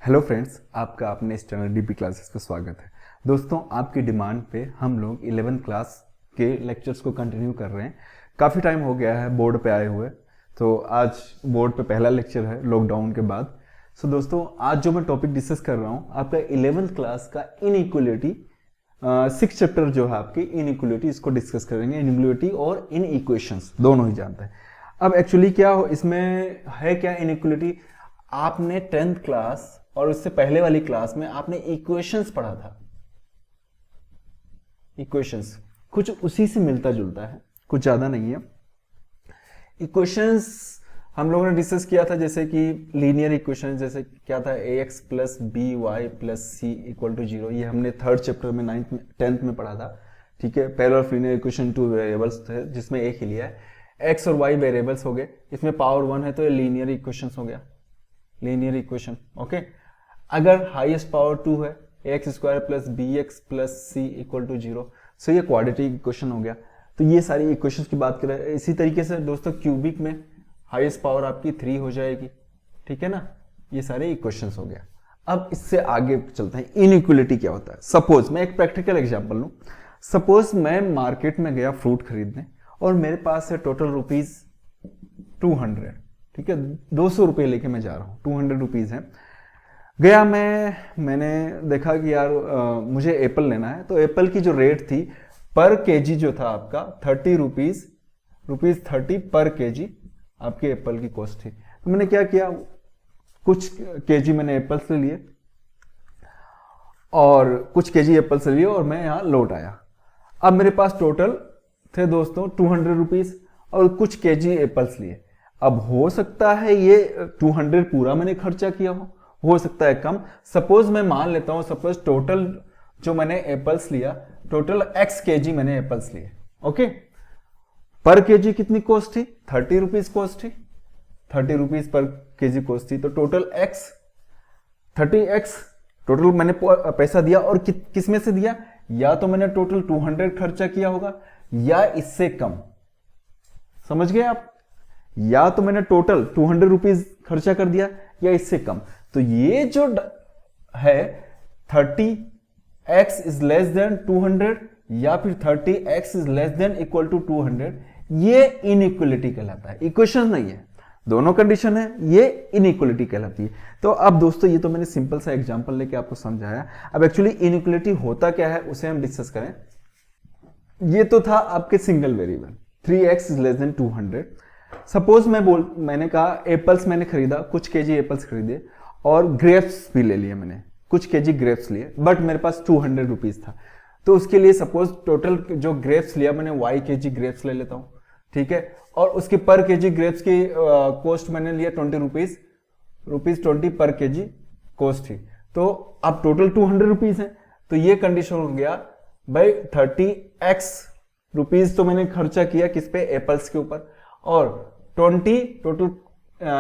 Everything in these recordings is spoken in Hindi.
हेलो फ्रेंड्स, आपका अपने इस चैनल डीपी क्लासेस पे स्वागत है। दोस्तों, आपकी डिमांड पे हम लोग 11th क्लास के लेक्चर्स को कंटिन्यू कर रहे हैं। काफ़ी टाइम हो गया है बोर्ड पे आए हुए, तो आज बोर्ड पे पहला लेक्चर है लॉकडाउन के बाद। सो दोस्तों, आज जो मैं टॉपिक डिस्कस कर रहा हूँ आपका 11th क्लास का इनइक्वलिटी 6 चैप्टर जो है आपकी इनइक्वलिटी, इसको डिस्कस करेंगे। इनइक्वलिटी और इन इक्वेशंस दोनों ही जानते हैं। अब एक्चुअली क्या हो इसमें है, क्या इनइक्वलिटी, आपने 10th क्लास और उससे पहले वाली क्लास में आपने इक्वेशंस पढ़ा था। इक्वेशंस कुछ उसी से मिलता जुलता है, कुछ ज्यादा नहीं है। इक्वेशंस हम लोगों ने डिस्कस किया था, जैसे कि लीनियर इक्वेशन, जैसे क्या था, ax plus b y plus c equal to 0। ये हमने 3rd चैप्टर में 9th में 10th में पढ़ा था। ठीक है, parallel of linear equation 2 variables थे जिसमें एक ही लिया है। x और y वेरिएबल्स हो गए, इसमें पावर 1 है तो ये लीनियर इक्वेशंस हो गया, लीनियर इक्वेशन। ओके, अगर हाईएस्ट पावर 2 है, x square plus b x plus c equal to 0, so ये क्वाड्रेटिक इक्वेशन हो गया। तो ये सारी इक्वेशंस की बात करें। इसी तरीके से दोस्तों क्यूबिक में हाईएस्ट पावर आपकी 3 हो जाएगी। ठीक है ना, ये सारे इक्वेशंस हो गया। अब इससे आगे चलते हैं, इनइक्वलिटी क्या होता है। सपोज मैं एक प्रैक्टिकल एग्जांपल लूं। सपोज मैं मार्केट में गया फ्रूट खरीदने और मेरे पास है टोटल रुपीज 200। ठीक है, 200 रुपये लेके मैं जा रहा हूँ, 200 रुपीज है। गया मैंने देखा कि यार मुझे एप्पल लेना है, तो एप्पल की जो रेट थी पर केजी जो था आपका 30 रुपीज 30 पर केजी आपके एप्पल की कॉस्ट थी। तो मैंने क्या किया, कुछ केजी मैंने एप्पल्स ले लिए और कुछ केजी एप्पल से लिए और मैं यहाँ लौट आया। अब मेरे पास टोटल थे दोस्तों 200 रुपीज और कुछ केजी एप्पल्स लिए। अब हो सकता है ये 200 पूरा मैंने खर्चा किया हो सकता है कम। सपोज मैं मान लेता हूं, सपोज टोटल जो मैंने एप्पल्स लिया, टोटल x केजी मैंने एप्पल्स लिए। ओके, पर केजी कितनी कॉस्ट थी, 30 रुपीज कॉस्ट थी, 30 रुपीज पर केजी कॉस्ट थी। तो टोटल x 30x टोटल मैंने पैसा दिया। और किस में से दिया, या तो मैंने टोटल 200 खर्चा किया होगा या इससे कम। समझ गए आप, या तो मैंने टोटल 200 रुपीज खर्चा कर दिया या इससे कम। तो ये जो है 30x इज लेस देन 200 या फिर 30x is less than equal to 200, ये इनइक्वलिटी कहलाता है। इक्वेशन नहीं है, दोनों कंडीशन है, ये इनइक्वलिटी कहलाती है। तो अब दोस्तों ये तो मैंने सिंपल सा एग्जांपल लेके आपको समझाया। अब एक्चुअली इनइक्वलिटी होता क्या है उसे हम डिस्कस करें। ये तो था आपके single variable 3x is less than 200। Suppose मैंने कहा एप्पल्स मैंने खरीदा, कुछ केजी एप्पल्स खरीदे और ग्रेप्स भी ले लिए, मैंने कुछ केजी ग्रेप्स लिए, बट मेरे पास 200 रुपीज था। तो उसके लिए सपोज टोटल जो ग्रेप्स लिया मैंने y केजी ग्रेप्स ले लेता हूँ। ठीक है, और उसके पर केजी ग्रेप्स की कॉस्ट मैंने लिया 20 रुपीज 20 पर केजी कॉस्ट थी। तो अब टोटल 200 रुपीज है। तो ये कंडीशन हो गया भाई 30x रुपीज तो मैंने खर्चा किया किस पे, एप्पल्स के ऊपर, और 20 टोटल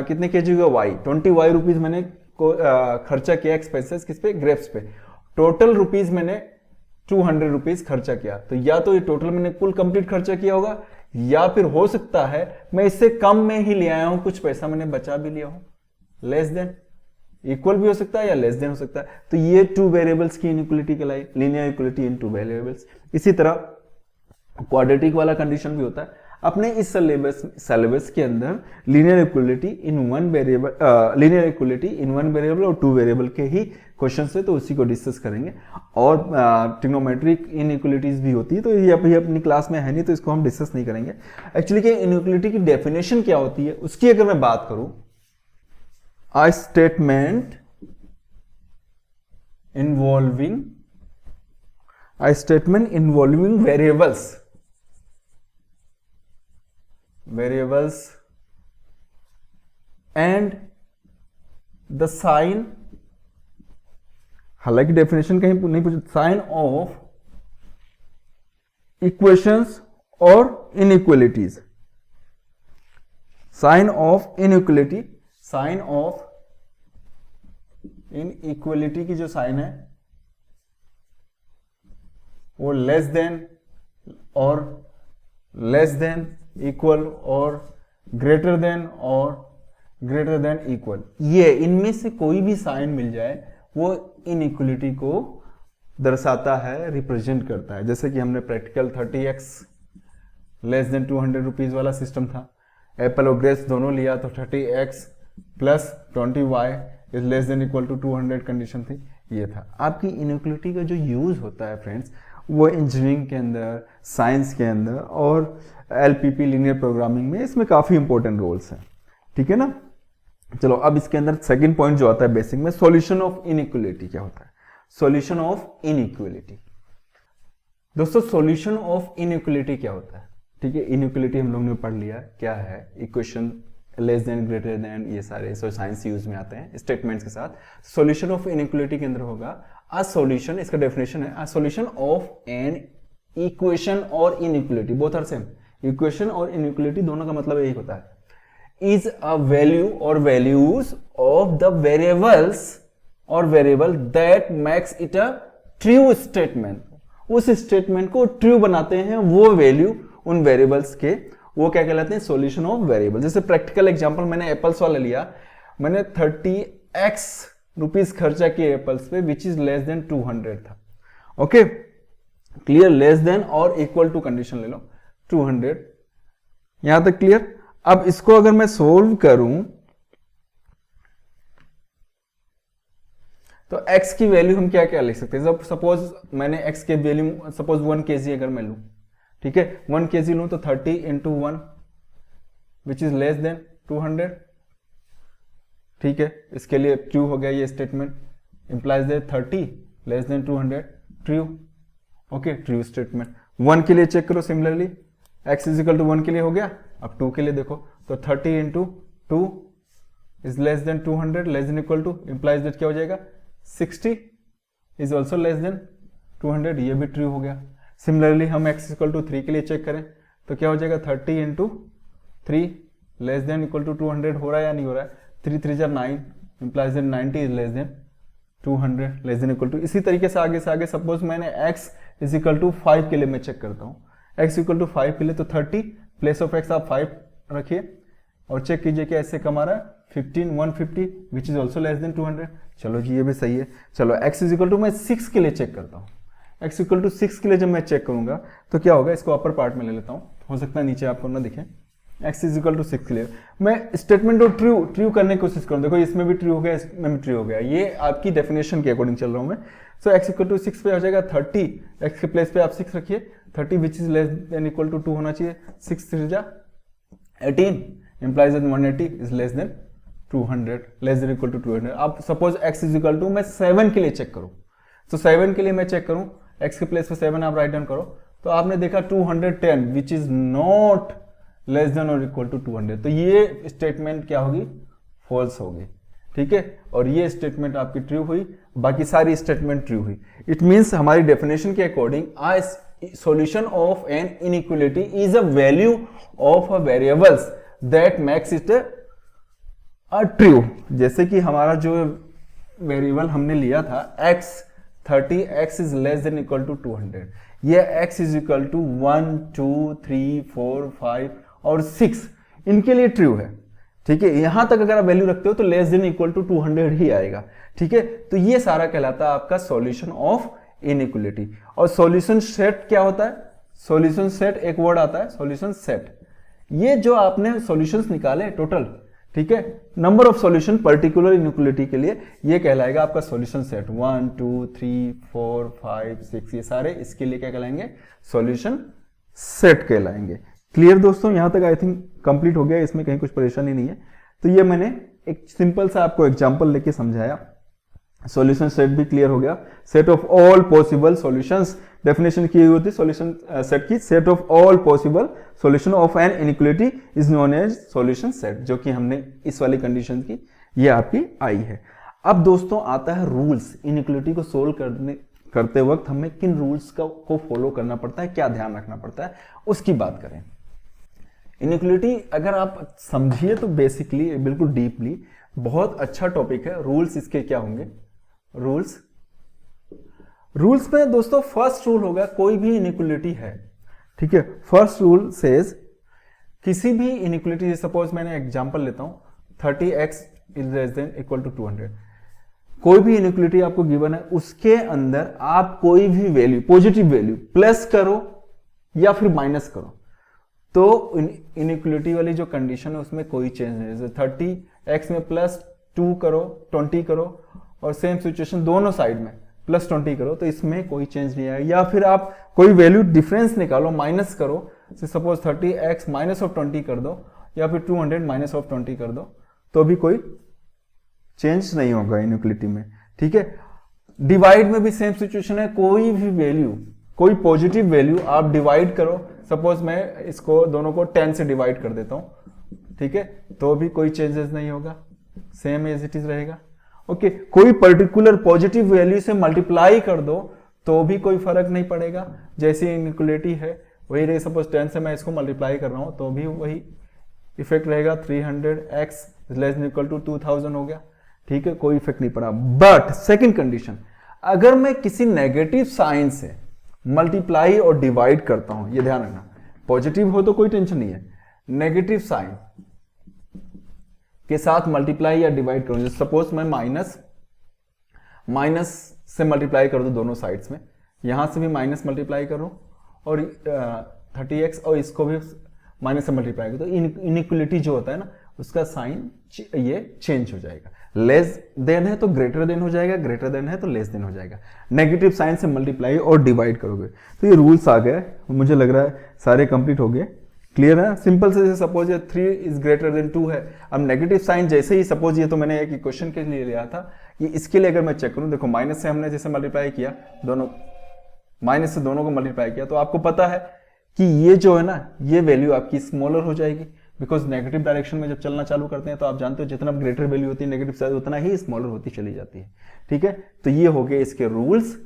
कितने केजी हुआ, y 20 रुपीज मैंने खर्चा किया एक्सपेंसेस किस पे, ग्रेप्स पे। टोटल रुपीज मैंने 200 रुपीज खर्चा किया। तो या तो ये टोटल मैंने कुल कंप्लीट खर्चा किया होगा, या फिर हो सकता है मैं इससे कम में ही ले आया हूं, कुछ पैसा मैंने बचा भी लिया हूं। लेस देन, इक्वल भी हो सकता है या लेस देन हो सकता है। तो ये 2 वेरिएबल्स की इनइक्वलिटी कहलाई, लीनियर इक्वलिटी इन 2 वेरिएबल्स। इसी तरह क्वाड्रेटिक वाला कंडीशन भी होता है। अपने इस सिलेबस के अंदर linear equality in one variable और 2 वेरिएबल के ही क्वेश्चन है, तो उसी को डिस्कस करेंगे। और ट्रिग्नोमेट्रिक इनइक्वलिटीज भी होती है, तो ये अभी अपनी क्लास में है नहीं, तो इसको हम डिस्कस नहीं करेंगे। एक्चुअली कि इनइक्वलिटी की डेफिनेशन क्या होती है उसकी अगर मैं बात करूं, a statement involving variables and the sign, हालांकि डेफिनेशन कहीं नहीं पूछा, साइन ऑफ इक्वेशंस और inequalities, sign of inequality, sign of inequality की जो साइन है वो लेस देन और लेस देन, इक्वल और ग्रेटर देन और ग्रेटर देन इक्वल, ये इनमें से कोई भी साइन मिल जाए वो इनइक्वलिटी को दर्शाता है, रिप्रेजेंट करता है। जैसे कि हमने practical 30x less than 200 rupees वाला सिस्टम था, एप्पल और ग्रेप्स दोनों लिया तो 30x प्लस 20y is less than equal to 200 condition थी, ये था। आपकी इनइक्वलिटी का जो यूज होता है फ्रेंड्स, वो इंजीनियरिंग के अंदर, साइंस के अंदर और एलपीपी लीनियर प्रोग्रामिंग में इसमें काफी इंपॉर्टेंट रोल्स हैं, ठीक है ना। चलो अब इसके अंदर सेकंड पॉइंट जो आता है बेसिक में, सॉल्यूशन ऑफ इनइक्वलिटी क्या होता है। सॉल्यूशन ऑफ इनइक्वलिटी, दोस्तों सॉल्यूशन ऑफ इनइक्वलिटी क्या होता है, ठीक है। इनइक्वलिटी हम लोग ने पढ़ लिया क्या है, equation less than greater than, ये सारे साइंस यूज में आते हैं स्टेटमेंट्स के साथ। सॉल्यूशन ऑफ इनइक्वलिटी के अंदर होगा अ सॉल्यूशन, इसका डेफिनेशन है a solution of an equation और inequality, both are same. Equation और इनइक्वलिटी दोनों का मतलब यही होता है, इज अ वैल्यू और वैल्यूज ऑफ द वेरिएबल्स और variable that makes it a true statement. उस स्टेटमेंट को ट्रू बनाते हैं वो वैल्यू उन वेरिएबल्स के, वो क्या कहलाते हैं, सॉल्यूशन ऑफ वेरिएबल। जैसे प्रैक्टिकल एग्जांपल मैंने एप्पल्स वाला लिया, मैंने 30x रुपीज खर्चा किए एप्पल्स पे विच इज लेस देन 200 था। ओके क्लियर, लेस देन और इक्वल टू कंडीशन ले लो 200, यहां तक क्लियर। अब इसको अगर मैं सोल्व करूं तो x की वैल्यू हम क्या क्या लिख सकते हैं। सपोज मैंने x के वैल्यू सपोज 1 kg अगर मैं लूं, ठीक है, 1 kg लूं तो 30 into 1 which is less than 200, ठीक है। इसके लिए ट्रू हो गया ये statement, implies that 30 less than 200, true. Okay, true statement. 1 के लिए चेक करो, similarly x is equal to 1 के लिए हो गया। अब 2 के लिए देखो तो 30 into 2 is less than 200, less than equal to, implies that क्या हो जाएगा 60 इज ऑल्सो लेस देन 200, ये भी ट्रू हो गया। सिमिलरली हम x इक्वल टू 3 के लिए चेक करें तो क्या हो जाएगा 30 into 3 less than equal to 200, हो रहा है या नहीं हो रहा है, 3 3 जा 9, implies then 90 is less than 200, less than equal to. इसी तरीके से आगे सपोज मैंने x इज इक्वल टू 5 के लिए मैं चेक करता हूँ, x इक्वल टू 5 के लिए तो 30 प्लेस ऑफ x आप 5 रखिए और चेक कीजिए कि ऐसे कम आ रहा है 15 150 which is also less than 200। चलो जी ये भी सही है। चलो x इज इक्वल टू मैं 6 के लिए चेक करता हूँ, x इक्वल टू 6 के लिए जब मैं चेक करूंगा तो क्या होगा, इसको अपर पार्ट में ले लेता हूँ, हो सकता है नीचे आपको ना दिखे। x इज इक्वल टू 6 के लिए मैं स्टेटमेंट को ट्रू करने की कोशिश करूँ, देखो इसमें भी ट्रू हो गया, इसमें भी ट्रू हो गया, ये आपकी डेफिनेशन के अकॉर्डिंग चल रहा हूँ मैं। सो x इक्वल टू 6 पे हो जाएगा 30, x के प्लेस पे आप 6 रखिए, 30 which is less than equal to 2 होना चाहिए, 6 3 जा 18 implies that 180 is less than 200, less than equal to 200। अब suppose x is equal to मैं 7 के लिए चेक करूं, तो 7 के लिए मैं चेक करूं, x के प्लेस पे 7 आप राइट डाउन करो तो आपने देखा 210 which is not less than और इक्वल टू 200, तो ये स्टेटमेंट क्या होगी, फॉल्स होगी, ठीक है। और ये स्टेटमेंट आपकी ट्रू हुई, बाकी सारी स्टेटमेंट ट्रू हुई। इट मीन्स हमारी डेफिनेशन के अकॉर्डिंग आ solution of an inequality is a value of a variables that makes it a true। जैसे कि हमारा जो वेरिएबल हमने लिया था x 30x is less than equal to 200, ये x is equal to 1 2 3 4 5 और 6 इनके लिए ट्रू है, ठीक है। यहां तक अगर आप वैल्यू रखते हो तो लेस देन इक्वल टू 200 ही आएगा, ठीक है। तो ये सारा कहलाता है आपका सॉल्यूशन ऑफ इनइक्वलिटी। और सॉल्यूशन सेट क्या होता है, सॉल्यूशन सेट एक वर्ड आता है सॉल्यूशन सेट, ये जो आपने सॉल्यूशंस निकाले टोटल, ठीक है, number of solution particular inequality के लिए, ये कहलाएगा आपका सॉल्यूशन सेट। 1 2 3 4 5 6 ये सारे इसके लिए क्या कहलाएंगे, सॉल्यूशन सेट कहलाएंगे। क्लियर दोस्तों, यहां तक आई थिंक कंप्लीट हो गया, इसमें कहीं कुछ परेशानी नहीं है। तो ये मैंने एक सिंपल सा आपको एग्जांपल लेके समझाया, सॉल्यूशन सेट भी क्लियर हो गया। Set of all possible solutions, definition की होती है सॉल्यूशन सेट की, set of all possible solution of an inequality is known as solution set, जो कि हमने इस वाली कंडीशन की ये आपकी आई है। अब दोस्तों आता है रूल्स, इनइक्वलिटी को सोल्व करते वक्त हमें किन रूल्स को फॉलो करना पड़ता है, क्या ध्यान रखना पड़ता है, उसकी बात करें। इनइक्वलिटी अगर आप समझिए तो बेसिकली बिल्कुल डीपली बहुत अच्छा टॉपिक है। रूल्स इसके क्या होंगे, रूल्स में दोस्तों फर्स्ट रूल होगा, कोई भी इनइक्वलिटी है, ठीक है, फर्स्ट रूल सेज किसी भी इनइक्वलिटी, सपोज मैंने एग्जांपल लेता हूं 30x is less than equal to 200। कोई भी इनइक्वलिटी आपको गिवन है, उसके अंदर आप कोई भी वैल्यू, पॉजिटिव वैल्यू प्लस करो या फिर माइनस करो, तो इनइक्वलिटी वाली जो कंडीशन है उसमें कोई चेंज नहीं। जैसे 30x में प्लस 2 करो, 20 करो, और सेम सिचुएशन दोनों साइड में प्लस 20 करो, तो इसमें कोई चेंज नहीं आएगा। या फिर आप कोई वैल्यू डिफरेंस निकालो, माइनस करो, सपोज 30x माइनस ऑफ 20 कर दो, या फिर 200 माइनस ऑफ 20 कर दो, तो भी कोई चेंज नहीं होगा इनइक्वलिटी में। ठीक है, डिवाइड में भी सेम सिचुएशन है, कोई भी वैल्यू, कोई पॉजिटिव वैल्यू आप डिवाइड करो, सपोज मैं इसको दोनों को 10 से डिवाइड कर देता हूं, ठीक है, तो भी कोई चेंजेस नहीं होगा, सेम एज इट इज रहेगा। ओके, कोई पर्टिकुलर पॉजिटिव वैल्यू से मल्टीप्लाई कर दो तो भी कोई फर्क नहीं पड़ेगा, जैसी इनइक्वलिटी है वही रहे। सपोज 10 से मैं इसको मल्टीप्लाई कर रहा हूं तो भी वही इफेक्ट रहेगा, 300x less than equal to 2000 हो गया। ठीक है, कोई इफेक्ट नहीं पड़ा। बट सेकंड कंडीशन, अगर मैं किसी नेगेटिव साइन से मल्टीप्लाई और डिवाइड करता हूं, ये ध्यान रखना, पॉजिटिव हो तो कोई टेंशन नहीं है, नेगेटिव साइन के साथ मल्टीप्लाई या डिवाइड करूं, जैसे सपोज मैं माइनस से मल्टीप्लाई कर दूं दोनों साइड्स में, यहां से भी माइनस मल्टीप्लाई करूं और 30x और इसको भी माइनस से मल्टीप्लाई करूं, तो इनइक्वलिटी जो होता है ना उसका साइन ये चेंज हो जाएगा। लेस देन है तो ग्रेटर देन हो जाएगा, ग्रेटर देन है तो लेस देन हो जाएगा। नेगेटिव साइन से मल्टीप्लाई और डिवाइड करोगे तो ये रूल्स आ गए, मुझे लग रहा है सारे कंप्लीट हो गए। क्लियर है, सिंपल से, सपोज ये 3 इज ग्रेटर देन 2 है, अब नेगेटिव साइन जैसे ही, सपोज ये तो मैंने एक इक्वेशन के लिए लिया था, ये इसके लिए अगर मैं चेक करूं, देखो माइनस से हमने जैसे मल्टीप्लाई किया, दोनों माइनस से दोनों को मल्टीप्लाई किया, तो आपको पता है कि ये जो है ना, ये वैल्यू आपकी स्मॉलर हो जाएगी, बिकॉज नेगेटिव डायरेक्शन में जब चलना चालू करते हैं तो आप जानते हो जितना ग्रेटर वैल्यू होती है नेगेटिव साइड उतना ही स्मॉलर होती चली जाती है। ठीक है, तो ये हो गए इसके रूल्स।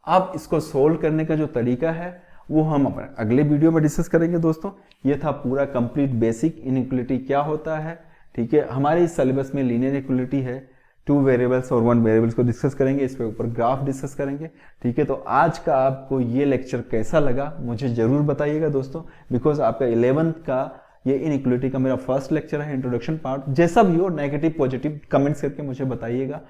अब इसको सोल्व करने का जो तरीका है वो हम अपने अगले वीडियो में डिस्कस करेंगे दोस्तों। ये था पूरा कंप्लीट बेसिक इनइक्वलिटी क्या होता है। ठीक है, हमारे इस सिलेबस में लीनियर इक्वलिटी है, 2 वेरिएबल्स और 1 वेरिएबल्स को डिस्कस करेंगे, इस पे ऊपर ग्राफ डिस्कस करेंगे। ठीक है, तो आज का आपको ये लेक्चर कैसा लगा मुझे जरूर बताइएगा दोस्तों, बिकॉज आपका 11th का ये इनइक्वलिटी का मेरा फर्स्ट लेक्चर है, इंट्रोडक्शन पार्ट। जैसा भी हो, नेगेटिव पॉजिटिव कमेंट्स करके मुझे बताइएगा।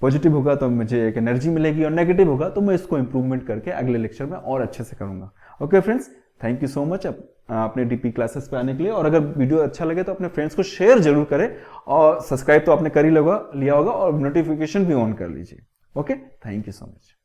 पॉजिटिव होगा तो मुझे एक एनर्जी मिलेगी, और नेगेटिव होगा तो मैं इसको इंप्रूवमेंट करके अगले लेक्चर में और अच्छे से करूंगा। Okay friends, thank you so much अपने डीपी क्लासेस पे आने के लिए। और अगर वीडियो अच्छा लगे तो अपने फ्रेंड्स को शेयर जरूर करें, और सब्सक्राइब तो आपने कर ही लिया होगा, और नोटिफिकेशन भी ऑन कर लीजिए। Okay, thank you so much.